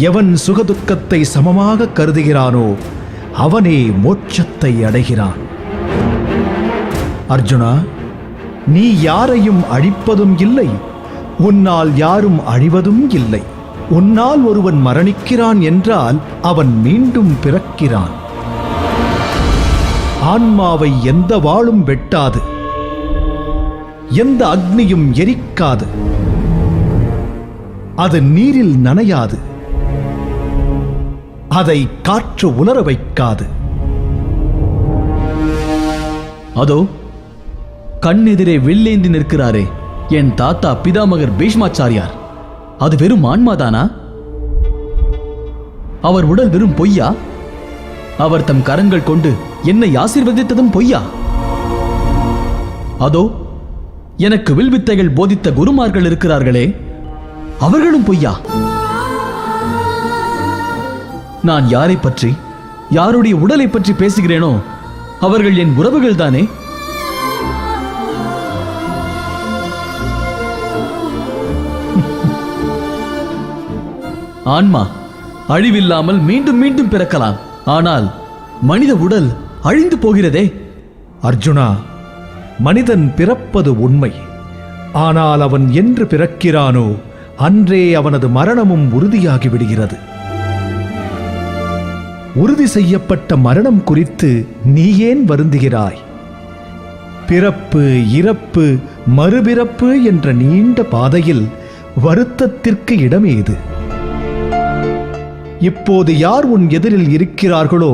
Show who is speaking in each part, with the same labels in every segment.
Speaker 1: எவன் சுகதுக்கத்தை சமமாக கருதுகிறானோ அவனே மோட்சத்தை அடைகிறான். அர்ஜுனா, நீ யாரையும் அழிப்பதும் இல்லை, உன்னால் யாரும் அழிவதும் இல்லை. உன்னால் ஒருவன் மரணிக்கிறான் என்றால் அவன் மீண்டும் பிறக்கிறான். ஆன்மாவை எந்த வாளும் வெட்டாது, எந்த அக்னியும் எரிக்காது, அது நீரில் நனையாது, அதை காற்று உலர வைக்காது.
Speaker 2: அதோ கண்ணெதிரே வில்லேந்தி நிற்கிறாரே என் தாத்தா பிதாமகர் பீஷ்மாச்சாரியார், அது வெறும் ஆன்மாதானா? அவர் உடல் வெறும் பொய்யா? அவர் தம் கரங்கள் கொண்டு என்னை ஆசீர்வதித்ததும் பொய்யா? அதோ எனக்கு வில்வித்தைகள் போதித்த குருமார்கள் இருக்கிறார்களே, அவர்களும் பொய்யா? நான் யாரை பற்றி, யாருடைய உடலை பற்றி பேசுகிறேனோ அவர்கள் என் உறவுகள் தானே. ஆன்மா அழிவில்லாமல் மீண்டும் மீண்டும் பிறக்கலாம், ஆனால் மனித உடல் அழிந்து போகிறதே.
Speaker 1: அர்ஜுனா, மனிதன் பிறப்பது உண்மை. ஆனால் அவன் என்று பிறக்கிறானோ அன்றே அவனது மரணமும் உறுதியாகி விடுகிறது. உறுதி செய்யப்பட்ட மரணம் குறித்து நீ ஏன் வருந்துகிறாய்? பிறப்பு, இறப்பு, மறுபிறப்பு என்ற நீண்ட பாதையில் வருத்தத்திற்கு இடமேது? இப்போது யார் உன் எதிரில் இருக்கிறார்களோ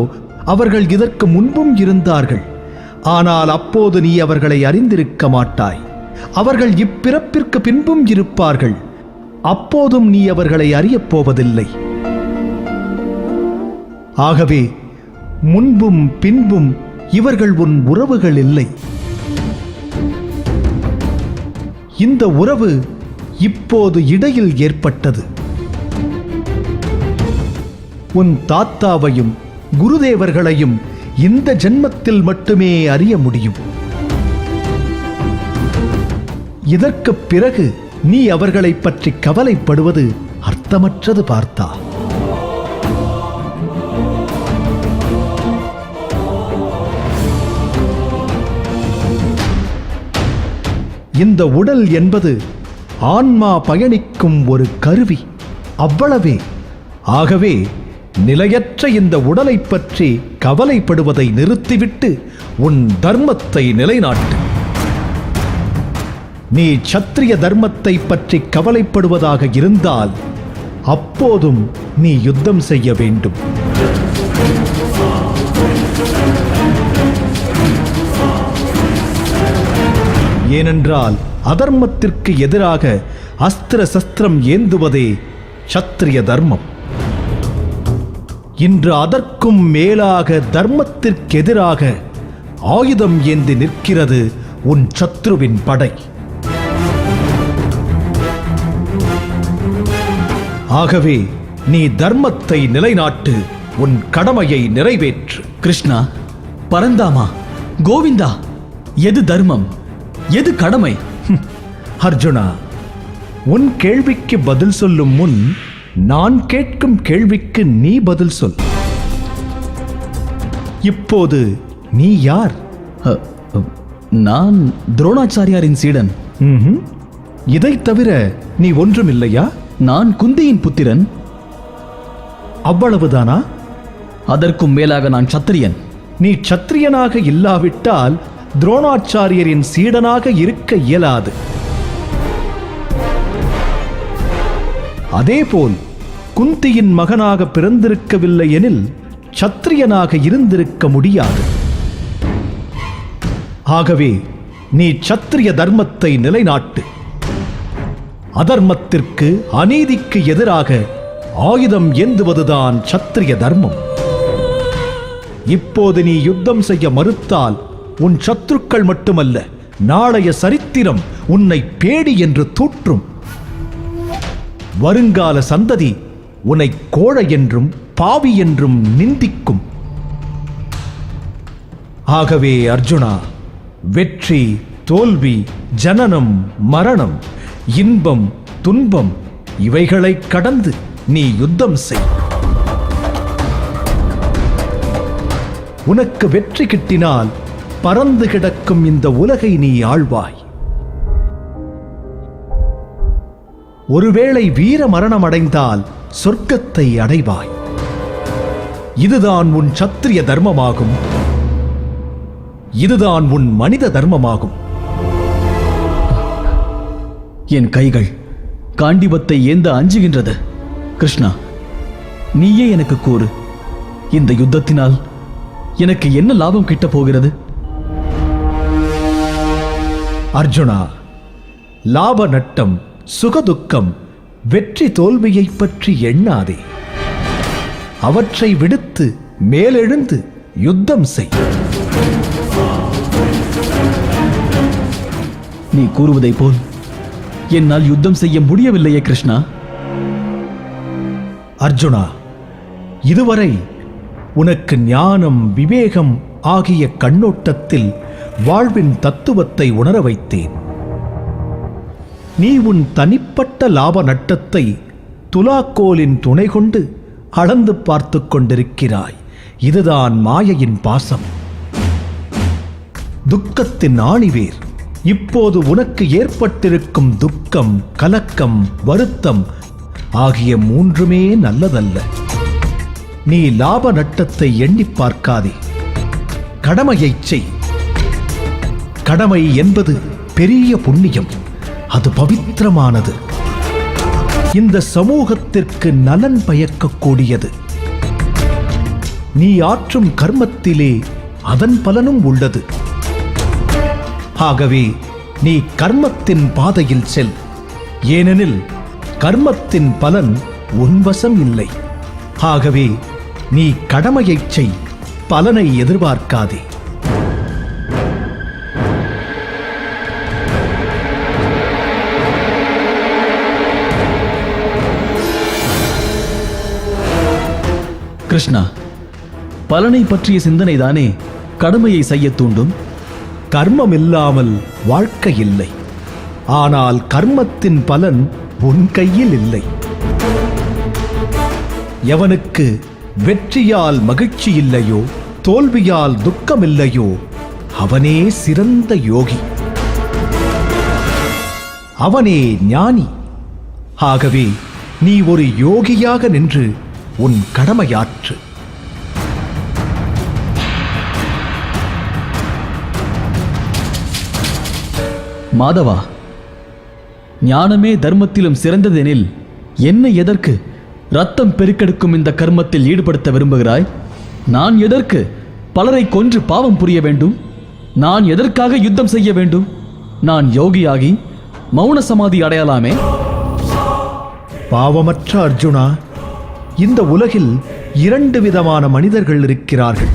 Speaker 1: அவர்கள் இதற்கு முன்பும் இருந்தார்கள். ஆனால் அப்போது நீ அவர்களை அறிந்திருக்க மாட்டாய். அவர்கள் இப்பிறப்பிற்கு பின்பும் இருப்பார்கள். அப்போதும் நீ அவர்களை அறியப் போவதில்லை. ஆகவே முன்பும் பின்பும் இவர்கள் உன் உறவுகள் இல்லை. இந்த உறவு இப்போது இடையில் ஏற்பட்டது. உன் தாத்தாவையும் குருதேவர்களையும் இந்த ஜென்மத்தில் மட்டுமே அறிய முடியும். இதற்குப் பிறகு நீ அவர்களை பற்றி கவலைப்படுவது அர்த்தமற்றது பார்த்தா. இந்த உடல் என்பது ஆன்மா பயணிக்கும் ஒரு கருவி, அவ்வளவே. ஆகவே நிலையற்ற இந்த உடலை பற்றி கவலைப்படுவதை நிறுத்திவிட்டு உன் தர்மத்தை நிலைநாட்டு. நீ சத்திரிய தர்மத்தை பற்றி கவலைப்படுவதாக இருந்தால் அப்போதும் நீ யுத்தம் செய்ய வேண்டும். ஏனென்றால் அதர்மத்திற்கு எதிராக அஸ்திர சஸ்திரம் ஏந்துவதே சத்திரிய தர்மம். இன்று அதற்கும் மேலாக தர்மத்திற்கு எதிராக ஆயுதம் ஏந்தி நிற்கிறது உன் சத்ருவின் படை. ஆகவே நீ தர்மத்தை நிலைநாட்டு, உன் கடமையை நிறைவேற்று.
Speaker 2: கிருஷ்ணா, பரந்தாமா, கோவிந்தா, எது தர்மம், எது கடமை?
Speaker 1: அர்ஜுனா, உன் கேள்விக்கு பதில் சொல்லும் முன் நான் கேட்கும் கேள்விக்கு நீ பதில் சொல். இப்போது நீ யார்?
Speaker 2: நான் துரோணாச்சாரியாரின் சீடன்.
Speaker 1: இதை தவிர நீ ஒன்றும் இல்லையா?
Speaker 2: நான் குந்தியின் புத்திரன்.
Speaker 1: அவ்வளவுதானா?
Speaker 2: அதற்கும் மேலாக நான் சத்திரியன்.
Speaker 1: நீ சத்திரியனாக இல்லாவிட்டால் துரோணாச்சாரியரின் சீடனாக இருக்க இயலாது. அதேபோல் குந்தியின் மகனாக பிறந்திருக்கவில்லை எனில் சத்திரியனாக இருந்திருக்க முடியாது. ஆகவே நீ சத்திரிய தர்மத்தை நிலைநாட்டு. அதர்மத்திற்கு, அநீதிக்கு எதிராக ஆயுதம் ஏந்துவதுதான் சத்திரிய தர்மம். இப்போது நீ யுத்தம் செய்ய மறுத்தால் உன் சத்துருக்கள் மட்டுமல்ல, நாளைய சரித்திரம் உன்னை பேடி என்று தூற்றும். வருங்கால சந்ததி உன்னை கோழை என்றும் பாவி என்றும் நிந்திக்கும். ஆகவே அர்ஜுனா, வெற்றி, தோல்வி, ஜனனம், மரணம், இன்பம், துன்பம் இவைகளை கடந்து நீ யுத்தம் செய். உனக்கு வெற்றி கிட்டினால் பறந்து கிடக்கும் இந்த உலகை நீ ஆள்வாய். ஒருவேளை வீர மரணம் அடைந்தால் சொர்க்கத்தை அடைவாய். இதுதான் உன் சத்திரிய தர்மமாகும். இதுதான் உன் மனித தர்மமாகும்.
Speaker 2: என் கைகள் காண்டிபத்தை ஏந்த அஞ்சுகின்றது. கிருஷ்ணா, நீயே எனக்கு கூறு, இந்த யுத்தத்தினால் எனக்கு என்ன லாபம் கிட்ட போகிறது?
Speaker 1: அர்ஜுனா, லாப நட்டம், சுகதுக்கம், வெற்றி தோல்வியை பற்றி எண்ணாதே. அவற்றை விடுத்து மேலெழுந்து யுத்தம் செய்.
Speaker 2: நீ கூறுவதைப் போல் என்னால் யுத்தம் செய்ய முடியவில்லையே கிருஷ்ணா.
Speaker 1: அர்ஜுனா, இதுவரை உனக்கு ஞானம், விவேகம் ஆகிய கண்ணோட்டத்தில் வாழ்வின் தத்துவத்தை உணர வைத்தேன். நீ உன் தனிப்பட்ட லாப நட்டத்தை துலாக்கோலின் துணை கொண்டு அளந்து பார்த்து கொண்டிருக்கிறாய். இதுதான் மாயையின் பாசம், துக்கத்தின் ஆணிவேர். இப்போது உனக்கு ஏற்பட்டிருக்கும் துக்கம், கலக்கம், வருத்தம் ஆகிய மூன்றுமே நல்லதல்ல. நீ லாப நட்டத்தை எண்ணி பார்க்காதே. கடமையைச் செய். கடமை என்பது பெரிய புண்ணியம். அது பவித்திரமானது. இந்த சமூகத்திற்கு நலன் பயக்கக்கூடியது. நீ ஆற்றும் கர்மத்திலே அதன் பலனும் உள்ளது. ஆகவே நீ கர்மத்தின் பாதையில் செல். ஏனெனில் கர்மத்தின் பலன் உன்வசம் இல்லை. ஆகவே நீ கடமையைச் செய், பலனை எதிர்பார்க்காதே.
Speaker 2: கிருஷ்ணா, பலனை பற்றிய சிந்தனைதானே கடமையை செய்ய தூண்டும்?
Speaker 1: கர்மம் இல்லாமல் வாழ்க்கை இல்லை. ஆனால் கர்மத்தின் பலன் உன் கையில் இல்லை. எவனுக்கு வெற்றியால் மகிழ்ச்சி இல்லையோ, தோல்வியால் துக்கமில்லையோ, அவனே சிறந்த யோகி. அவனே ஞானி. ஆகவே நீ ஒரு யோகியாக நின்று உன் கடமையாற்று.
Speaker 2: மாதவா, ஞானமே தர்மத்திலும் சிறந்ததெனில் என்னை எதற்கு ரத்தம் பெருக்கெடுக்கும் இந்த கர்மத்தில் ஈடுபடுத்த விரும்புகிறாய்? நான் எதற்கு பலரை கொன்று பாவம் புரிய வேண்டும்? நான் எதற்காக யுத்தம் செய்ய வேண்டும்? நான் யோகியாகி மௌன சமாதி அடையலாமே.
Speaker 1: பாவமற்ற அர்ஜுனா, இந்த உலகில் இரண்டு விதமான மனிதர்கள் இருக்கிறார்கள்.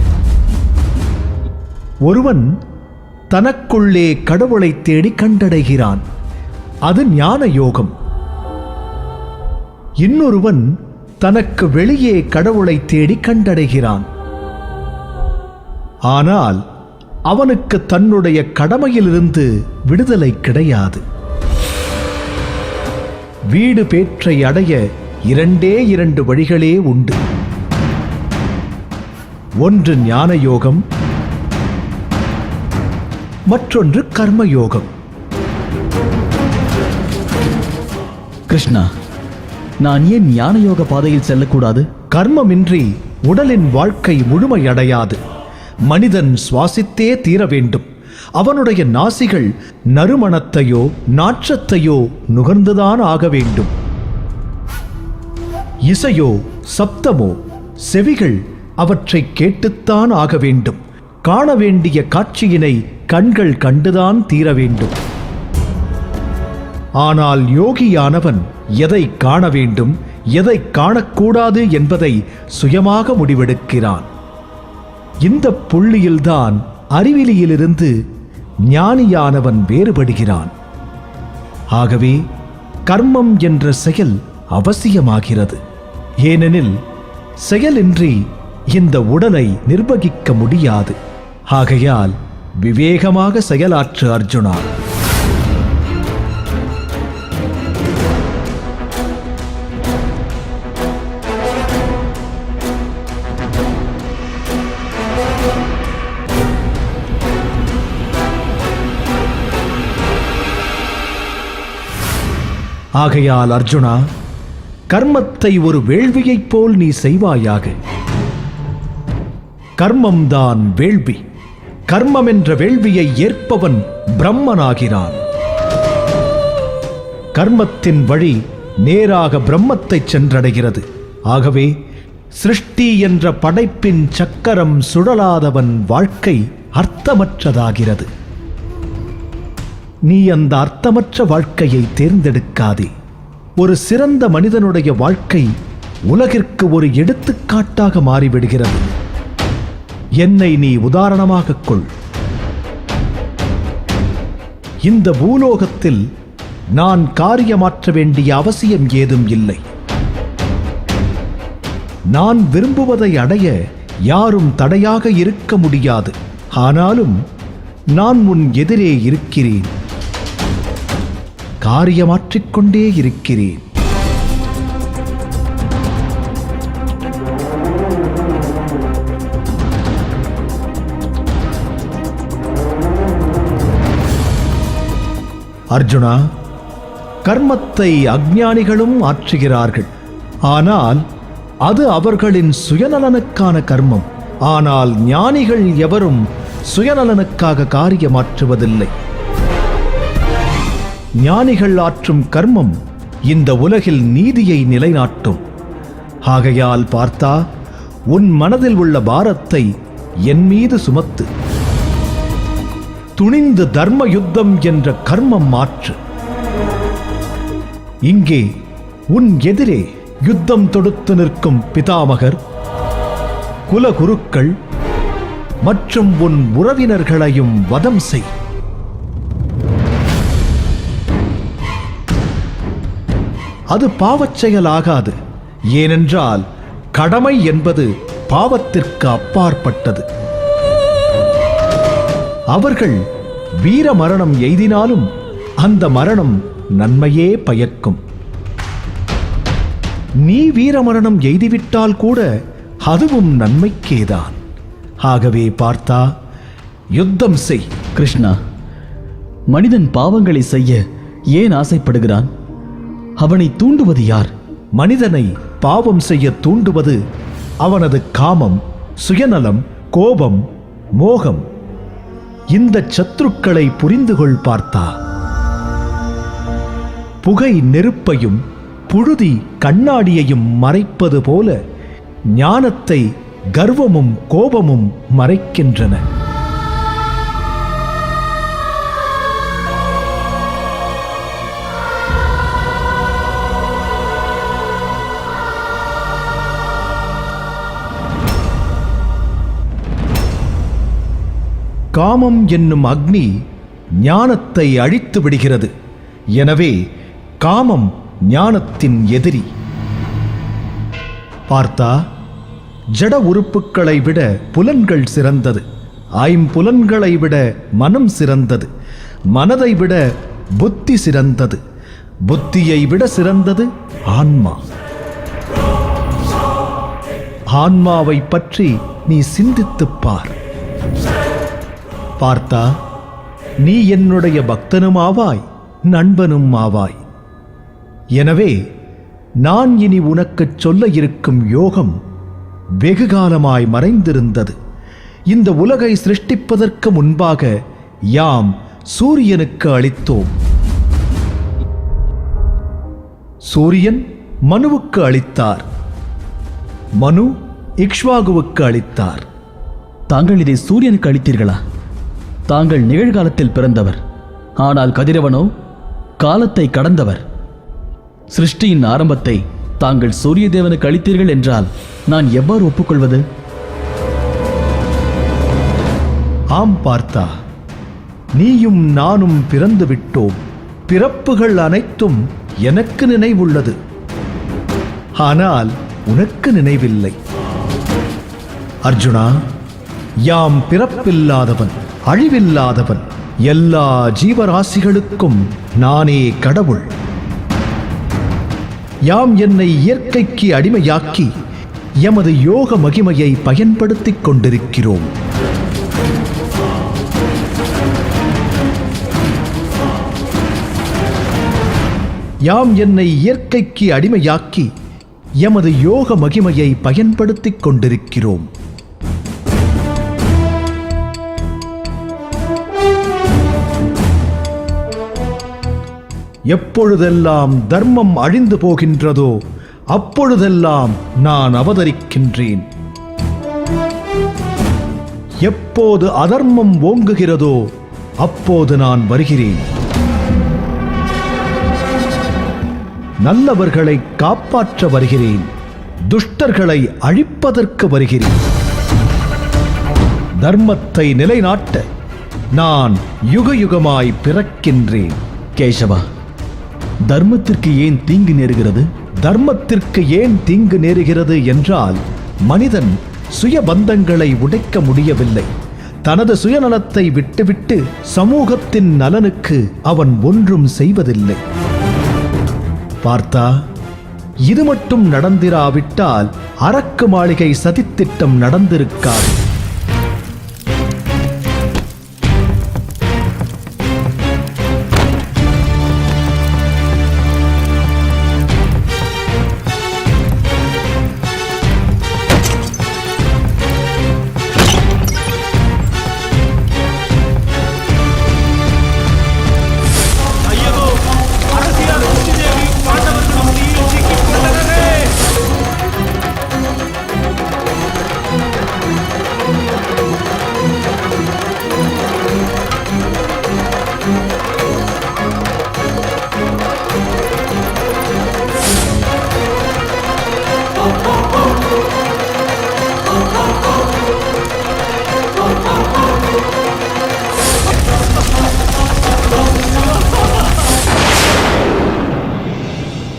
Speaker 1: ஒருவன் தனக்குள்ளே கடவுளை தேடி கண்டடைகிறான். அது ஞான யோகம். இன்னொருவன் தனக்கு வெளியே கடவுளை தேடி கண்டடைகிறான். ஆனால் அவனுக்கு தன்னுடைய கடமையிலிருந்து விடுதலை கிடையாது. வீடு பேற்றை அடைய இரண்டு வழிகளே உண்டு. ஒன்று ஞான யோகம், மற்றொன்று கர்மயோகம்.
Speaker 2: கிருஷ்ணா, நான் ஏன் ஞான யோக பாதையில் செல்லக்கூடாது?
Speaker 1: கர்மமின்றி உடலின் வாழ்க்கை முழுமையடையாது. மனிதன் சுவாசித்தே தீர வேண்டும். அவனுடைய நாசிகள் நறுமணத்தையோ நாற்றத்தையோ நுகர்ந்துதான் ஆக வேண்டும். இசையோ சப்தமோ செவிகள் அவற்றை கேட்டுத்தான் ஆக வேண்டும். காண வேண்டிய காட்சியினை கண்கள் கண்டுதான் தீர வேண்டும். ஆனால் யோகியானவன் எதை காண வேண்டும், எதை காணக்கூடாது என்பதை சுயமாக முடிவெடுக்கிறான். இந்த புள்ளியில்தான் அறிவிலியிலிருந்து ஞானியானவன் வேறுபடுகிறான். ஆகவே கர்மம் என்ற செயல் அவசியமாகிறது. ஏனெனில் செயலின்றி இந்த உடலை நிர்வகிக்க முடியாது. ஆகையால் விவேகமாக செயலாற்று அர்ஜுனா. ஆகையால் அர்ஜுனா, கர்மத்தை ஒரு வேள்வியைப் போல் நீ செய்வாயாக. கர்மம்தான் வேள்வி. கர்மம் என்ற வேள்வியை ஏற்பவன் பிரம்மனாகிறான். கர்மத்தின் வழி நேராக பிரம்மத்தை சென்றடைகிறது. ஆகவே சிருஷ்டி என்ற படைப்பின் சக்கரம் சுழலாதவன் வாழ்க்கை அர்த்தமற்றதாகிறது. நீ அந்த அர்த்தமற்ற வாழ்க்கையை தேர்ந்தெடுக்காதே. ஒரு சிறந்த மனிதனுடைய வாழ்க்கை உலகிற்கு ஒரு எடுத்துக்காட்டாக மாறிவிடுகிறது. என்னை நீ உதாரணமாகக் கொள். இந்த பூலோகத்தில் நான் காரியமாற்ற வேண்டிய அவசியம் ஏதும் இல்லை. நான் விரும்புவதை அடைய யாரும் தடையாக இருக்க முடியாது. ஆனாலும் நான் உன் எதிரே இருக்கிறேன். காரியமாற்றிக்கொண்டே இருக்கிறேன். அர்ஜுனா, கர்மத்தை அஞ்ஞானிகளும் ஆற்றுகிறார்கள். ஆனால் அது அவர்களின் சுயநலனுக்கான கர்மம். ஆனால் ஞானிகள் எவரும் சுயநலனுக்காக காரியமாற்றுவதில்லை. ஞானிகள் ஆற்றும் கர்மம் இந்த உலகில் நீதியை நிலைநாட்டும். ஆகையால் பார்த்தா, உன் மனதில் உள்ள பாரத்தை என் மீது சுமத்து. துணிந்து தர்ம யுத்தம் என்ற கர்மம் மாற்று. இங்கே உன் எதிரே யுத்தம் தொடுத்து நிற்கும் பிதாமகர், குலகுருக்கள் மற்றும் உன் உறவினர்களையும் வதம் செய். அது பாவச் செயலாகாது. ஏனென்றால் கடமை என்பது பாவத்திற்கு அப்பாற்பட்டது. அவர்கள் வீர மரணம் எய்தினாலும் அந்த மரணம் நன்மையே பயக்கும். நீ வீரமரணம் எய்திவிட்டால் கூட அதுவும் நன்மைக்கேதான். ஆகவே பார்த்தா, யுத்தம் செய்.
Speaker 2: கிருஷ்ணா, மனிதன் பாவங்களை செய்ய ஏன் ஆசைப்படுகிறான்? அவனை தூண்டுவது யார்?
Speaker 1: மனிதனை பாவம் செய்ய தூண்டுவது அவனது காமம், சுயநலம், கோபம், மோகம். இந்த சத்துருக்களை புரிந்து கொள் பார்த்தா. புகை நெருப்பையும் புழுதி கண்ணாடியையும் மறைப்பது போல ஞானத்தை கர்வமும் கோபமும் மறைக்கின்றன. காமம் என்னும் அக்னி ஞானத்தை அழித்து விடுகிறது. எனவே காமம் ஞானத்தின் எதிரி. பார்த்தா, ஜட உறுப்புக்களை விட புலன்கள் சிறந்தது. ஐம்புலன்களை விட மனம் சிறந்தது. மனதை விட புத்தி சிறந்தது. புத்தியை விட சிறந்தது ஆன்மா. ஆன்மாவை பற்றி நீ சிந்தித்துப் பார். பார்த்தா, நீ என்னுடைய பக்தனும் ஆவாய், நண்பனும் ஆவாய். எனவே நான் இனி உனக்குச் சொல்ல இருக்கும் யோகம் வெகுகாலமாய் மறைந்திருந்தது. இந்த உலகை சிருஷ்டிப்பதற்கு முன்பாக யாம் சூரியனுக்கு அளித்தோம். சூரியன் மனுவுக்கு அளித்தார். மனு இக்ஷ்வாகுவுக்கு அளித்தார்.
Speaker 2: தாங்கள் இதை சூரியனுக்கு அளித்தீர்களா? தாங்கள் நிகழ்காலத்தில் பிறந்தவர். ஆனால் கதிரவனோ காலத்தை கடந்தவர். சிருஷ்டியின் ஆரம்பத்தை தாங்கள் சூரிய தேவனுக்கு அளித்தீர்கள் என்றால் நான் எவ்வாறு ஒப்புக்கொள்வது?
Speaker 1: ஆம் பார்த்தா, நீயும் நானும் பிறந்து விட்டோம். பிறப்புகள் அனைத்தும் எனக்கு நினைவுள்ளது. ஆனால் உனக்கு நினைவில்லை. அர்ஜுனா, யாம் பிறப்பில்லாதவன், அழிவில்லாதவன். எல்லா ஜீவராசிகளுக்கும் நானே கடவுள். யாம் என்னை இயற்கைக்கு அடிமையாக்கி எமது யோக மகிமையை பயன்படுத்திக் கொண்டிருக்கிறோம். யாம் என்னை இயற்கைக்கு அடிமையாக்கி எமது யோக மகிமையை பயன்படுத்திக் கொண்டிருக்கிறோம். எப்பொழுதெல்லாம் தர்மம் அழிந்து போகின்றதோ அப்பொழுதெல்லாம் நான் அவதரிக்கின்றேன். எப்போது அதர்மம் ஓங்குகிறதோ அப்போது நான் வருகிறேன். நல்லவர்களை காப்பாற்ற வருகிறேன். துஷ்டர்களை அழிப்பதற்கு வருகிறேன். தர்மத்தை நிலைநாட்ட நான் யுகயுகமாய் பிறக்கின்றேன்.
Speaker 2: கேசவா, தர்மத்திற்கு ஏன் தீங்கு நேருகிறது?
Speaker 1: தர்மத்திற்கு ஏன் தீங்கு நேருகிறது என்றால், மனிதன் சுயபந்தங்களை உடைக்க முடியவில்லை. தனது சுயநலத்தை விட்டுவிட்டு சமூகத்தின் நலனுக்கு அவன் ஒன்றும் செய்வதில்லை. பார்த்தா, இது மட்டும் நடந்திராவிட்டால் அரக்கு மாளிகை சதித்திட்டம் நடந்திருக்காது.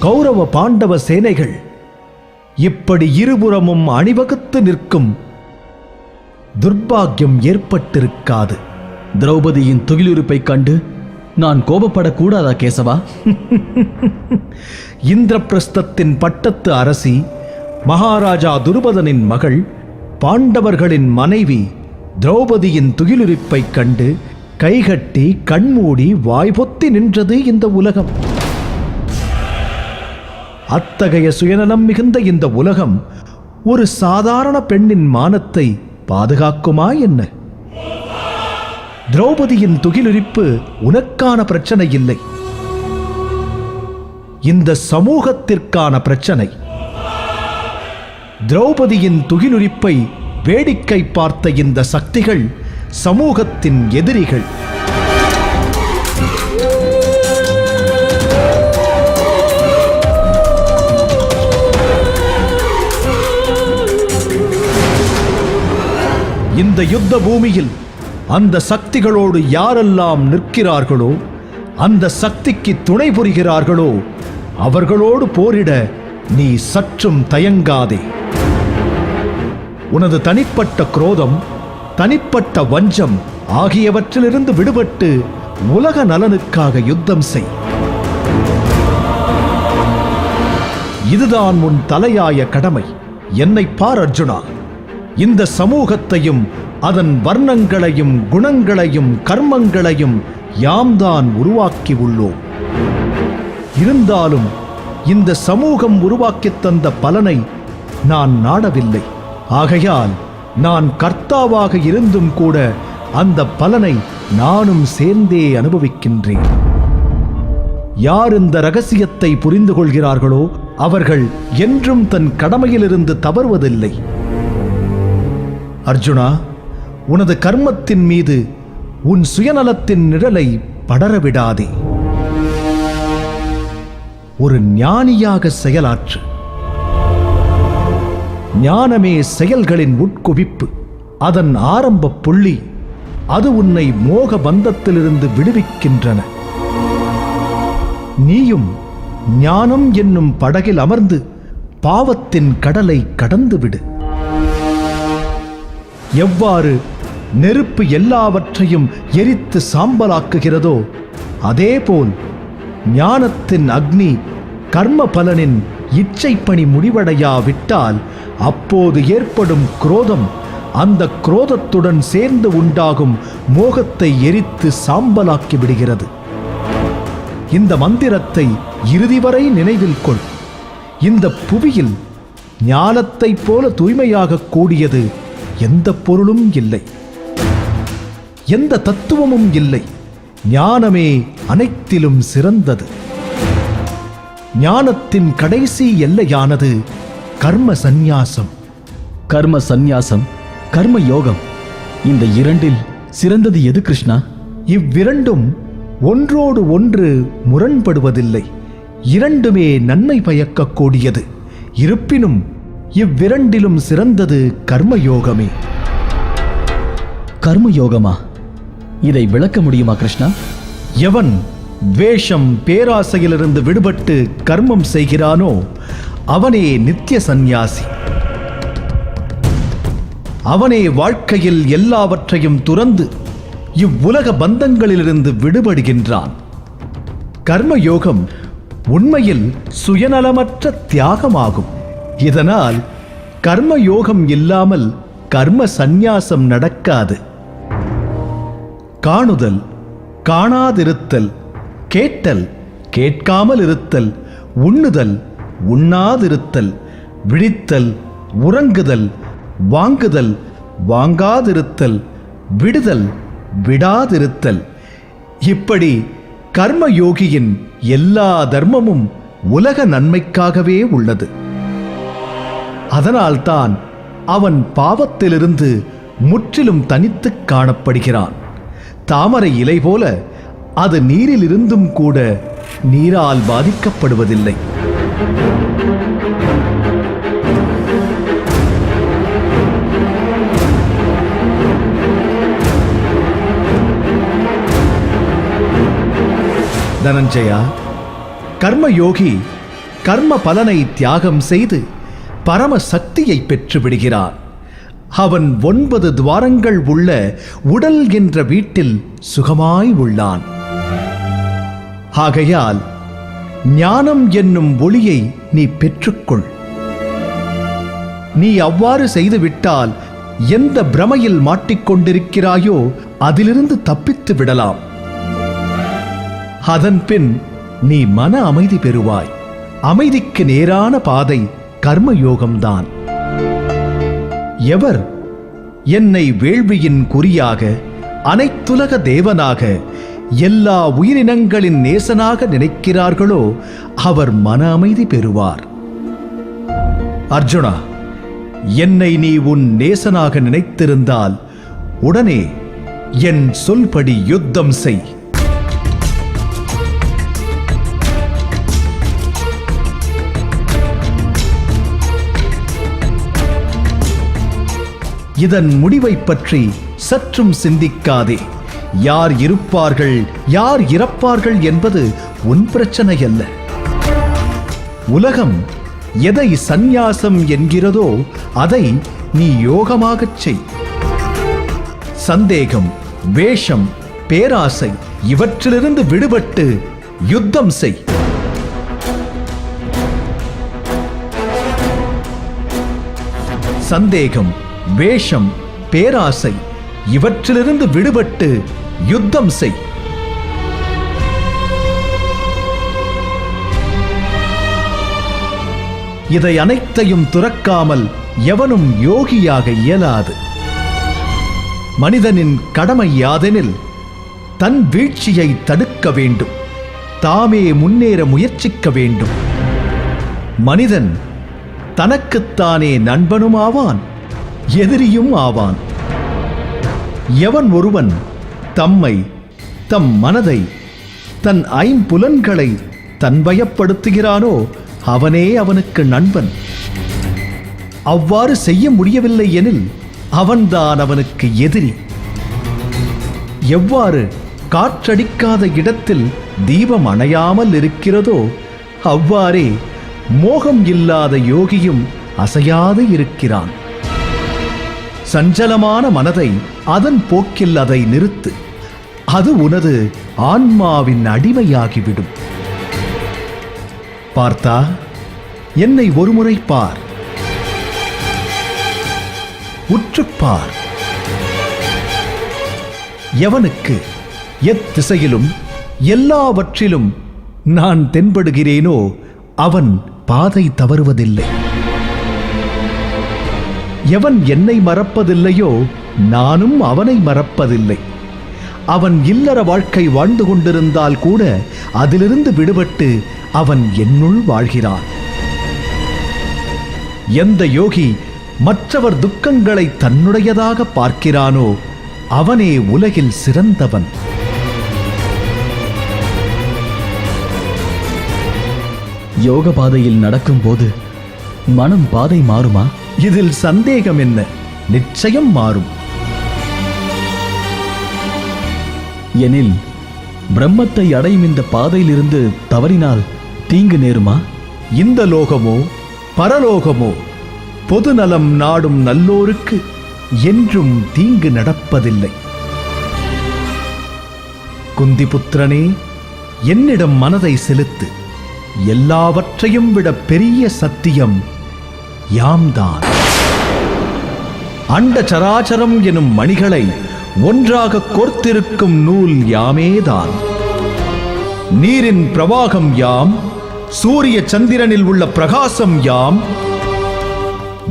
Speaker 1: கௌரவ பாண்டவ சேனைகள் இப்படி இருபுறமும் அணிவகுத்து நிற்கும் துர்பாக்கியம் ஏற்பட்டிருக்காது.
Speaker 2: திரௌபதியின் துகிலுரிப்பை கண்டு நான் கோபப்படக்கூடாதா கேசவா?
Speaker 1: இந்திரபிரஸ்தத்தின் பட்டத்து அரசி, மகாராஜா துருபதனின் மகள், பாண்டவர்களின் மனைவி திரௌபதியின் துகிலுரிப்பை கண்டு கைகட்டி கண்மூடி வாய்பொத்தி நின்றது இந்த உலகம். அத்தகைய சுயநலம் மிகுந்த இந்த உலகம் ஒரு சாதாரண பெண்ணின் மானத்தை பாதுகாக்குமா என்ன? திரௌபதியின் துகிலுரிப்பு உனக்கான பிரச்சனை இல்லை, இந்த சமூகத்திற்கான பிரச்சனை. திரௌபதியின் துகிலுரிப்பை வேடிக்கை பார்த்த இந்த சக்திகள் சமூகத்தின் எதிரிகள். இந்த யுத்த பூமியில் அந்த சக்திகளோடு யாரெல்லாம் நிற்கிறார்களோ, அந்த சக்திக்கு துணை புரிகிறார்களோ, அவர்களோடு போரிட நீ சற்றும் தயங்காதே. உனது தனிப்பட்ட குரோதம், தனிப்பட்ட வஞ்சம் ஆகியவற்றிலிருந்து விடுபட்டு உலக நலனுக்காக யுத்தம் செய். இதுதான் உன் தலையாய கடமை. என்னை பார் அர்ஜுனா, இந்த சமூகத்தையும் அதன் வர்ணங்களையும் குணங்களையும் கர்மங்களையும் யாம் தான் உருவாக்கி உள்ளோம். இருந்தாலும் இந்த சமூகம் உருவாக்கித் தந்த பலனை நான் நாடவில்லை. ஆகையால் நான் கர்த்தாவாக இருந்தும் கூட அந்த பலனை நானும் சேர்ந்தே அனுபவிக்கின்றேன். யார் இந்த ரகசியத்தை புரிந்து கொள்கிறார்களோ அவர்கள் என்றும் தன் கடமையிலிருந்து தவறுவதில்லை. அர்ஜுனா, உனது கர்மத்தின் மீது உன் சுயநலத்தின் நிழலை படரவிடாதே. ஒரு ஞானியாக செயலாற்று. ஞானமே செயல்களின் உட்குவிப்பு, அதன் ஆரம்ப புள்ளி. அது உன்னை மோக பந்தத்திலிருந்து விடுவிக்கின்றன. நீயும் ஞானம் என்னும் படகில் அமர்ந்து பாவத்தின் கடலை கடந்துவிடு. எவ்வாறு நெருப்பு எல்லாவற்றையும் எரித்து சாம்பலாக்குகிறதோ அதேபோல் ஞானத்தின் அக்னி கர்ம பலனின் இச்சைப்பணி முடிவடையாவிட்டால் அப்போது ஏற்படும் குரோதம் அந்த குரோதத்துடன் சேர்ந்து உண்டாகும் மோகத்தை எரித்து சாம்பலாக்கி விடுகிறது. இந்த மந்திரத்தை இறுதி வரை நினைவில் கொள். இந்த புவியில் ஞானத்தைப் போல தூய்மையாக கூடியது எந்த பொருளும் இல்லை, எந்த தத்துவமும் இல்லை. ஞானமே அனைத்திலும் சிறந்தது. ஞானத்தின் கடைசி எல்லையானது கர்ம சந்நியாசம்.
Speaker 2: கர்ம சந்நியாசம், கர்ம யோகம், இந்த இரண்டில் சிறந்தது எது கிருஷ்ணா?
Speaker 1: இவ்விரண்டும் ஒன்றோடு ஒன்று முரண்படுவதில்லை. இரண்டுமே நன்மை பயக்கக்கூடியது. இருப்பினும் இவ்விரண்டிலும் சிறந்தது கர்மயோகமே.
Speaker 2: கர்மயோகமா? இதை விளக்க முடியுமா கிருஷ்ணா?
Speaker 1: எவன் துவேஷம் பேராசையிலிருந்து விடுபட்டு கர்மம் செய்கிறானோ அவனே நித்திய சந்நியாசி. அவனே வாழ்க்கையில் எல்லாவற்றையும் துறந்து இவ்வுலக பந்தங்களிலிருந்து விடுபடுகின்றான். கர்மயோகம் உண்மையில் சுயநலமற்ற தியாகமாகும். இதனால் கர்மயோகம் இல்லாமல் கர்ம சந்நியாசம் நடக்காது. காணுதல், காணாதிருத்தல், கேட்டல், கேட்காமல் இருத்தல், உண்ணுதல், உண்ணாதிருத்தல், விழித்தல், உறங்குதல், வாங்குதல், வாங்காதிருத்தல், விடுதல், விடாதிருத்தல், இப்படி கர்மயோகியின் எல்லா தர்மமும் உலக நன்மைக்காகவே உள்ளது. அதனால்தான் அவன் பாவத்திலிருந்து முற்றிலும் தனித்துக் காணப்படுகிறான். தாமரை இலை போல அது நீரிலிருந்தும் கூட நீரால் பாதிக்கப்படுவதில்லை. தனஞ்சயா, கர்மயோகி கர்ம பலனை தியாகம் செய்து பரம சக்தியை பெற்று விடுகிறான். அவன் 9 துவாரங்கள் உள்ள உடல் என்ற வீட்டில் சுகமாய் உள்ளான். ஆகையால் ஞானம் என்னும் ஒளியை நீ பெற்றுக்கொள். நீ அவ்வாறு செய்துவிட்டால் எந்த பிரமையில் மாட்டிக்கொண்டிருக்கிறாயோ அதிலிருந்து தப்பித்து விடலாம். அதன்பின் நீ மன அமைதி பெறுவாய். அமைதிக்கு நேரான பாதை கர்மயோகம்தான். எவர் என்னை வேள்வியின் குறியாக, அனைத்துலக தேவனாக, எல்லா உயிரினங்களின் நேசனாக நினைக்கிறார்களோ அவர் மன அமைதி பெறுவார். அர்ஜுனா, என்னை நீ உன் நேசனாக நினைத்திருந்தால் உடனே என் சொல்படி யுத்தம் செய். இதன் முடிவைப் பற்றி சற்றும் சிந்திக்காதே. யார் இருப்பார்கள், யார் இறப்பார்கள் என்பது உன் பிரச்சனை அல்ல. உலகம் எதை சந்நியாசம் என்கிறதோ அதை நீ யோகமாகச் செய். சந்தேகம், வேஷம், பேராசை இவற்றிலிருந்து விடுபட்டு யுத்தம் செய். சந்தேகம், வேஷம், பேராசை இவற்றிலிருந்து விடுபட்டு யுத்தம் செய். இதை அனைத்தையும் துறக்காமல் எவனும் யோகியாக இயலாது. மனிதனின் கடமை யாதெனில் தன் வீழ்ச்சியை தடுக்க வேண்டும், தாமே முன்னேற முயற்சிக்க வேண்டும். மனிதன் தனக்குத்தானே நண்பனும் ஆவான், எதிரியும் ஆவான். எவன் ஒருவன் தம்மை, தம் மனதை, தன் ஐம்புலன்களை தன்வயப்படுத்துகிறானோ அவனே அவனுக்கு நண்பன். அவ்வாறு செய்ய முடியவில்லை எனில் அவன்தான் அவனுக்கு எதிரி. எவ்வாறு காற்றடிக்காத இடத்தில் தீபம் அணையாமல் இருக்கிறதோ அவ்வாறே மோகம் இல்லாத யோகியும் அசையாது இருக்கிறான். சஞ்சலமான மனதை அதன் போக்கில் அதை நிறுத்து. அது உனது ஆன்மாவின் அடிமையாகிவிடும். பார்த்தா, என்னை ஒருமுறை பார், உற்றுப்பார். எவனுக்கு எத்திசையிலும் எல்லாவற்றிலும் நான் தென்படுகிறேனோ அவன் பாதை தவறுவதில்லை. எவன் என்னை மறப்பதில்லையோ நானும் அவனை மறப்பதில்லை. அவன் இல்லற வாழ்க்கை வாழ்ந்து கொண்டிருந்தால் கூட அதிலிருந்து விடுபட்டு அவன் என்னுள் வாழ்கிறான். எந்த யோகி மற்றவர் துக்கங்களை தன்னுடையதாக பார்க்கிறானோ அவனே உலகில் சிறந்தவன்.
Speaker 2: யோக பாதையில் நடக்கும்போது மனம் பாதை மாறுமா?
Speaker 1: இதில் சந்தேகம் என்ன? நிச்சயம் மாறும்.
Speaker 2: எனில் பிரம்மத்தை அடையும் இந்த பாதையிலிருந்து தவறினால் தீங்கு நேருமா?
Speaker 1: இந்த லோகமோ பரலோகமோ பொது நலம் நாடும் நல்லோருக்கு என்றும் தீங்கு நடப்பதில்லை. குந்திபுத்திரனே, என்னிடம் மனதை செலுத்து. எல்லாவற்றையும் விட பெரிய சத்தியம் யாம்தான். அண்ட சராச்சரம் எனும் மணிகளை ஒன்றாக கோர்த்திருக்கும் நூல் யாமேதான். நீரின் பிரவாகம் யாம், சூரிய சந்திரனில் உள்ள பிரகாசம் யாம்,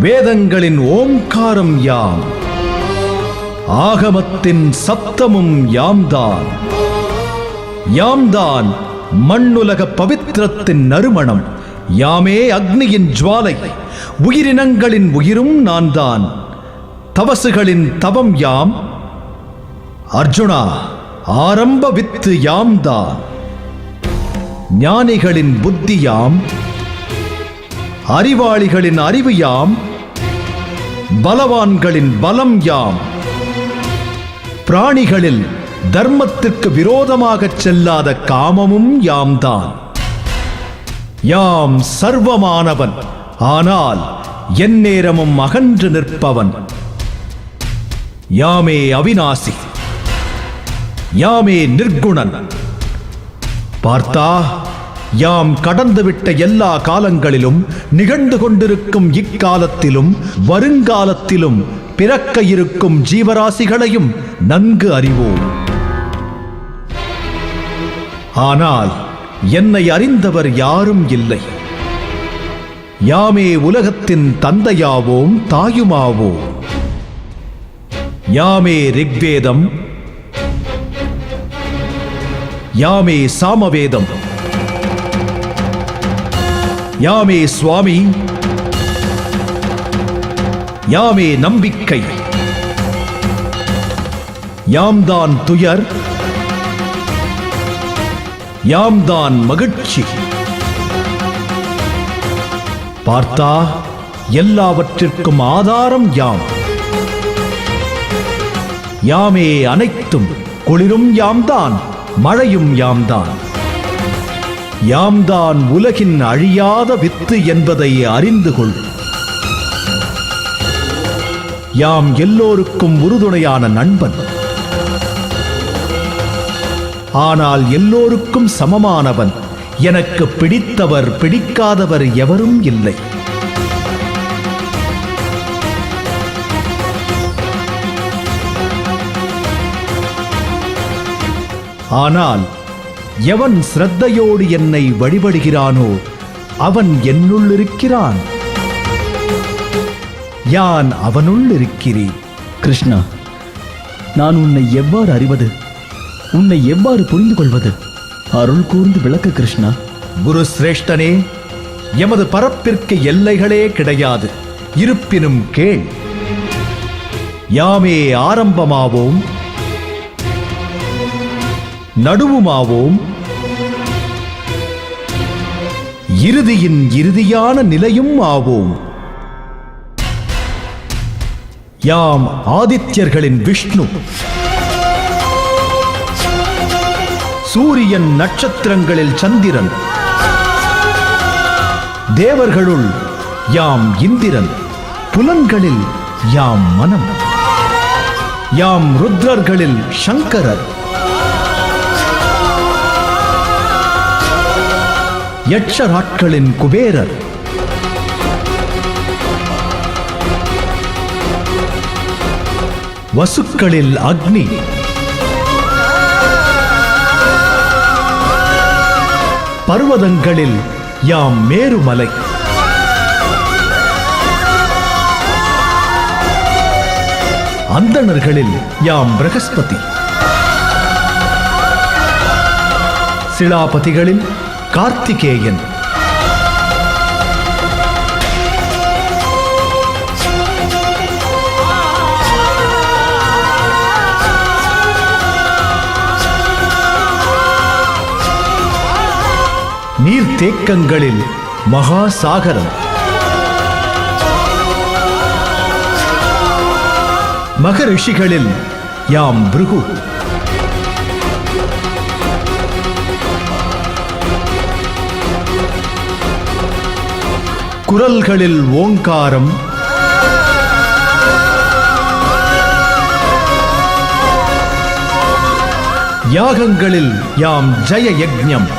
Speaker 1: வேதங்களின் ஓம்காரம் யாம், ஆகமத்தின் சப்தமும் யாம்தான். யாம்தான் மண்ணுலக பவித்திரத்தின் நறுமணம், யாமே அக்னியின் ஜுவாலை, உயிரினங்களின் உயிரும் நான் தான். தவசுகளின் தவம் யாம். அர்ஜுனா, ஆரம்ப வித்து யாம்தான். ஞானிகளின் புத்தி யாம், அறிவாளிகளின் அறிவு யாம், பலவான்களின் பலம் யாம். பிராணிகளில் தர்மத்திற்கு விரோதமாக செல்லாத காமமும் யாம்தான். யாம் சர்வமானவன், ஆனால் எந்நேரமும் அகன்று நிற்பவன். யாமே அவிநாசி, யாமே நிர்குணன். பார்த்தா, யாம் கடந்துவிட்ட எல்லா காலங்களிலும், நிகழ்ந்து கொண்டிருக்கும் இக்காலத்திலும் வருங்காலத்திலும் பிறக்க இருக்கும் ஜீவராசிகளையும் நன்கு அறிவோம். ஆனால் என்னை அறிந்தவர் யாரும் இல்லை. யாமே உலகத்தின் தந்தையாவோம் தாயுமாவோம். யாமே ரிக்வேதம், யாமே சாமவேதம், யாமே சுவாமி, யாமே நம்பிக்கை, யாம்தான் துயர், யாம்தான் மகிழ்ச்சி. பார்த்தா, எல்லாவற்றிற்கும் ஆதாரம் யாம். யாமே அனைத்தும். குளிரும் யாம்தான், மழையும் யாம்தான். யாம்தான் உலகின் அழியாத வித்து என்பதை அறிந்து கொள். யாம் எல்லோருக்கும் உறுதுணையான நண்பன். ஆனால் எல்லோருக்கும் சமமானவன். எனக்கு பிடித்தவர் பிடிக்காதவர் எவரும் இல்லை. ஆனால் எவன் சிரத்தையோடு என்னை வழிபடுகிறானோ அவன் என்னுள் இருக்கிறான், யான் அவனுள் இருக்கிறேன்.
Speaker 2: கிருஷ்ணா, நான் உன்னை எவ்வாறு அறிவது? உன்னை எவ்வாறு புரிந்து கொள்வது? அருள் கூர்ந்து விளக்கு கிருஷ்ணா.
Speaker 1: குரு சிரேஷ்டனே, எமது பரப்பிற்கு எல்லைகளே கிடையாது. இருப்பினும் கேள். யாமே ஆரம்பமாவோம், நடுவுமாவோம், இறுதியின் இறுதியான நிலையும் ஆவோம். யாம் ஆதித்யர்களின் விஷ்ணு, சூரியன் நட்சத்திரங்களில் சந்திரன், தேவர்களுள் யாம் இந்திரன், புலன்களில் யாம் மனம், யாம் ருத்ரர்களில் சங்கரர், யட்சராட்களின் குபேரர், வசுக்களில் அக்னி, பர்வதங்களில் யாம் மேருமலை, அந்தணர்களில் யாம் பிரகஸ்பதி, சிலாபதிகளில் கார்த்திகேயன், நீர்த்தேக்கங்களில் மகாசாகரம், மகரிஷிகளில் யாம் பிருகு, குரல்களில் ஓங்காரம், யாகங்களில் யாம் ஜய யக்ஞம்,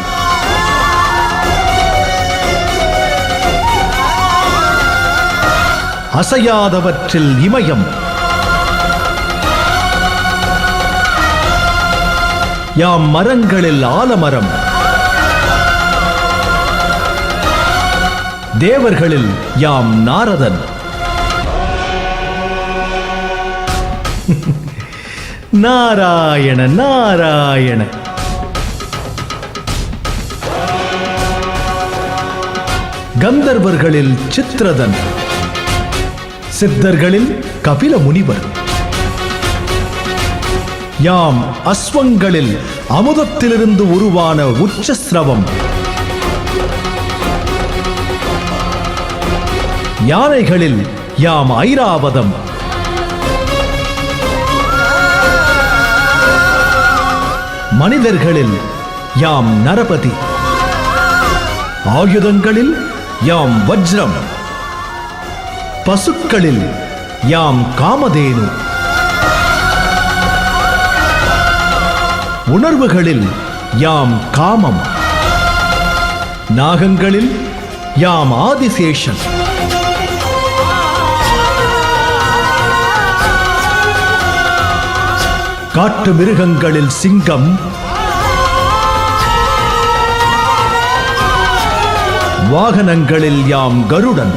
Speaker 1: அசையாதவற்றில் இமயம், யாம் மரங்களில் ஆலமரம், தேவர்களில் யாம் நாரதன், நாராயண நாராயண. கந்தர்வர்களில் சித்ரதன், சித்தர்களில் கபில முனிவர், யாம் அஸ்வங்களில் அமுதத்திலிருந்து உருவான உச்சஸ்ரவம், யானைகளில் யாம் ஐராவதம், மனிதர்களில் யாம் நரபதி, ஆயுதங்களில் யாம் வஜ்ரம், பசுக்களில் யாம் காமதேனு, உணர்வுகளில் யாம் காமம், நாகங்களில் யாம் ஆதிசேஷன், காட்டு மிருகங்களில் சிங்கம், வாகனங்களில் யாம் கருடன்,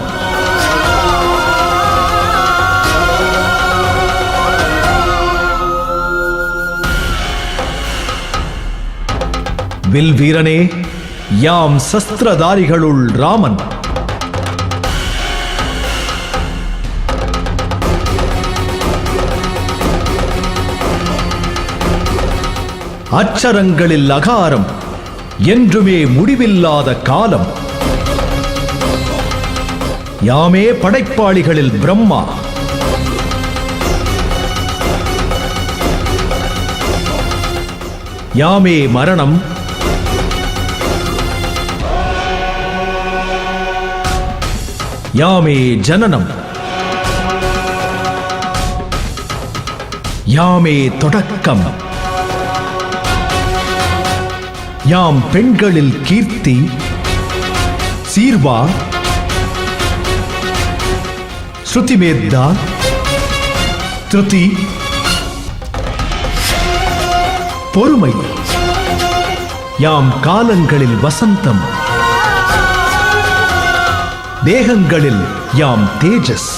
Speaker 1: வில் வீரனே யாம் சஸ்திரதாரிகளுள் ராமன், அச்சரங்களில் அகாரம், என்றுமே முடிவில்லாத காலம், யாமே படைப்பாளிகளில் பிரம்மா, யாமே மரணம், யாமே ஜனனம், யாமே தொடக்கம், யாம் பெண்களில் கீர்த்தி, சீர்வா, ஸ்ருதிமேத்தா, திருதி, பொறுமை, யாம் காலங்களில் வசந்தம், தேகங்களில் யாம் தேஜஸ்,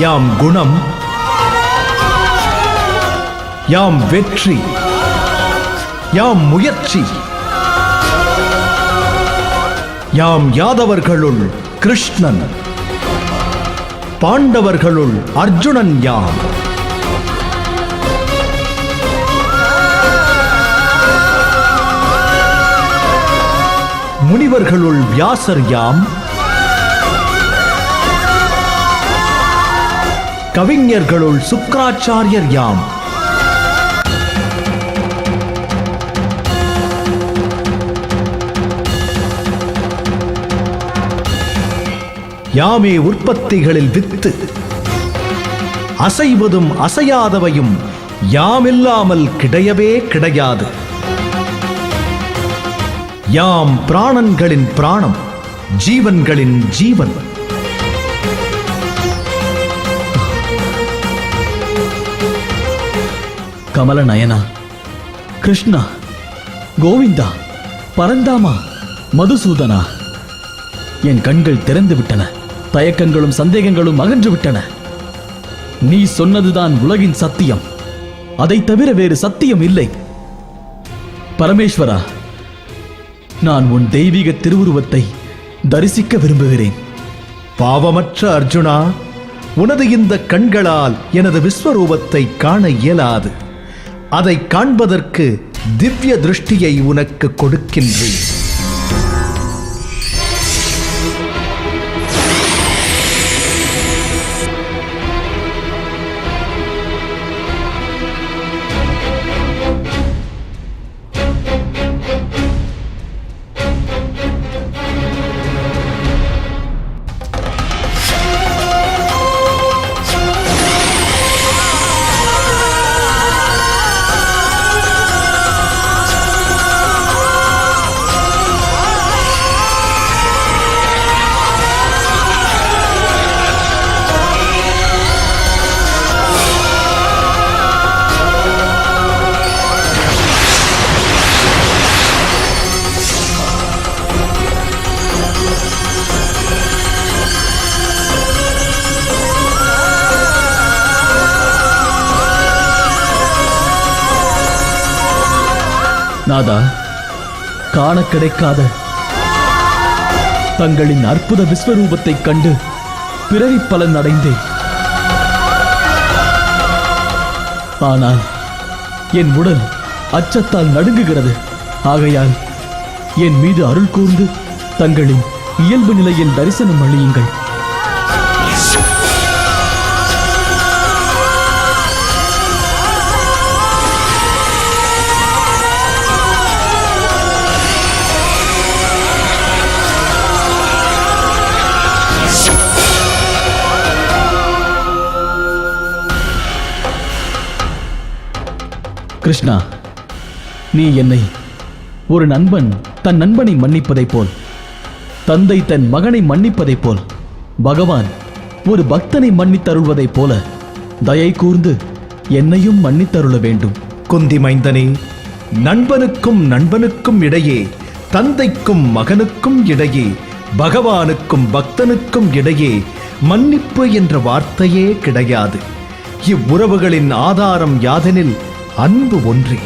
Speaker 1: யாம் குணம், யாம் வெற்றி, யாம் முயற்சி, யாம் யாதவர்களுள் கிருஷ்ணன், பாண்டவர்களுள் அர்ஜுனன் யாம், முனிவர்களுள் வியாசர் யாம், கவிஞர்களுள் சுக்ராச்சாரியர் யாம், யாமே உற்பத்திகளில் வித்து, அசைவதும் அசையாதவையும் யாமில்லாமல் கிடையவே கிடையாது, யாம் பிராணன்களின் பிராணம், ஜீவன்களின் ஜீவன்,
Speaker 2: கமலநயனா, கிருஷ்ணா, கோவிந்தா, பரந்தாமா, மதுசூதனா, என் கண்கள் திறந்து விட்டன. தயக்கங்களும் சந்தேகங்களும் அகன்று விட்டன. நீ சொன்னதுதான் உலகின் சத்தியம். அதை தவிர வேறு சத்தியம் இல்லை. பரமேஸ்வரா, நான் உன் தெய்வீக திருவுருவத்தை தரிசிக்க விரும்புகிறேன்.
Speaker 1: பாவமற்ற அர்ஜுனா, உனது இந்த கண்களால் எனது விஸ்வரூபத்தை காண இயலாது. அதை காண்பதற்கு திவ்ய திருஷ்டியை உனக்கு கொடுக்கின்றேன்.
Speaker 2: நாதா, காண கிடைக்காத தங்களின் அற்புத விஸ்வரூபத்தைக் கண்டு பிறவி பலன் அடைந்தேன். ஆனால் என் உடல் அச்சத்தால் நடுங்குகிறது. ஆகையால் என் மீது அருள் கூர்ந்து தங்களின் இயல்பு நிலையில் தரிசனம் அளியுங்கள். கிருஷ்ணா, நீ என்னை ஒரு நண்பன் தன் நண்பனை மன்னிப்பதைப் போல், தந்தை தன் மகனை மன்னிப்பதைப் போல், பகவான் ஒரு பக்தனை மன்னித்தருள்வதைப் போல தயை கூர்ந்து என்னையும் மன்னித்தருள வேண்டும்.
Speaker 1: குந்தி மைந்தனே, நண்பனுக்கும் நண்பனுக்கும் இடையே, தந்தைக்கும் மகனுக்கும் இடையே, பகவானுக்கும் பக்தனுக்கும் இடையே மன்னிப்பு என்ற வார்த்தையே கிடையாது. இவ்வுறவுகளின் ஆதாரம் யாதெனில் அன்பு ஒன்றே.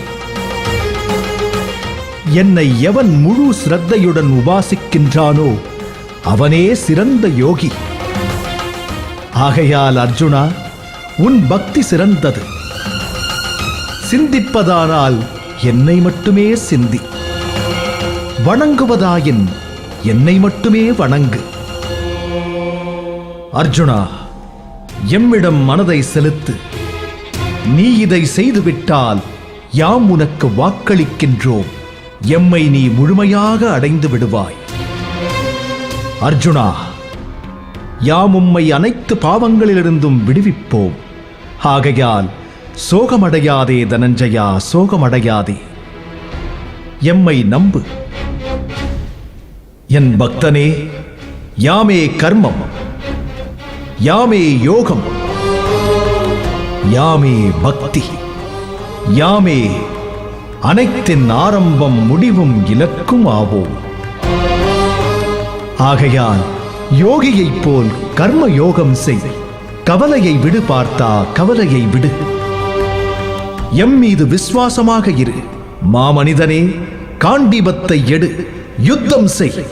Speaker 1: என்னை எவன் முழு சிரத்தையுடன் உபாசிக்கின்றானோ அவனே சிறந்த யோகி. ஆகையால் அர்ஜுனா, உன் பக்தி சிறந்தது. சிந்திப்பதானால் என்னை மட்டுமே சிந்தி, வணங்குவதாயின் என்னை மட்டுமே வணங்கு. அர்ஜுனா, எம்மிடம் மனதை செலுத்து. நீ இதை செய்துவிட்டால் யாம் உனக்கு வாக்களிக்கின்றோம், எம்மை நீ முழுமையாக அடைந்து விடுவாய். அர்ஜுனா, யாம் உம்மை அனைத்து பாவங்களிலிருந்தும் விடுவிப்போம். ஆகையால் சோகமடையாதே தனஞ்சயா, சோகமடையாதே. எம்மை நம்பு. என் பக்தனே, யாமே கர்மம், யாமே யோகம், யாமே பக்தி, யாமே அனைத்தின் ஆரம்பம் முடிவும் இலக்கும் ஆவோம். ஆகையால் யோகியைப் போல் கர்ம யோகம் செய். கவலையை விடு பார்த்தா, கவலையை விடு. எம் மீது விசுவாசமாக இரு. மாமனிதனே, காண்டீபத்தை எடு, யுத்தம் செய்.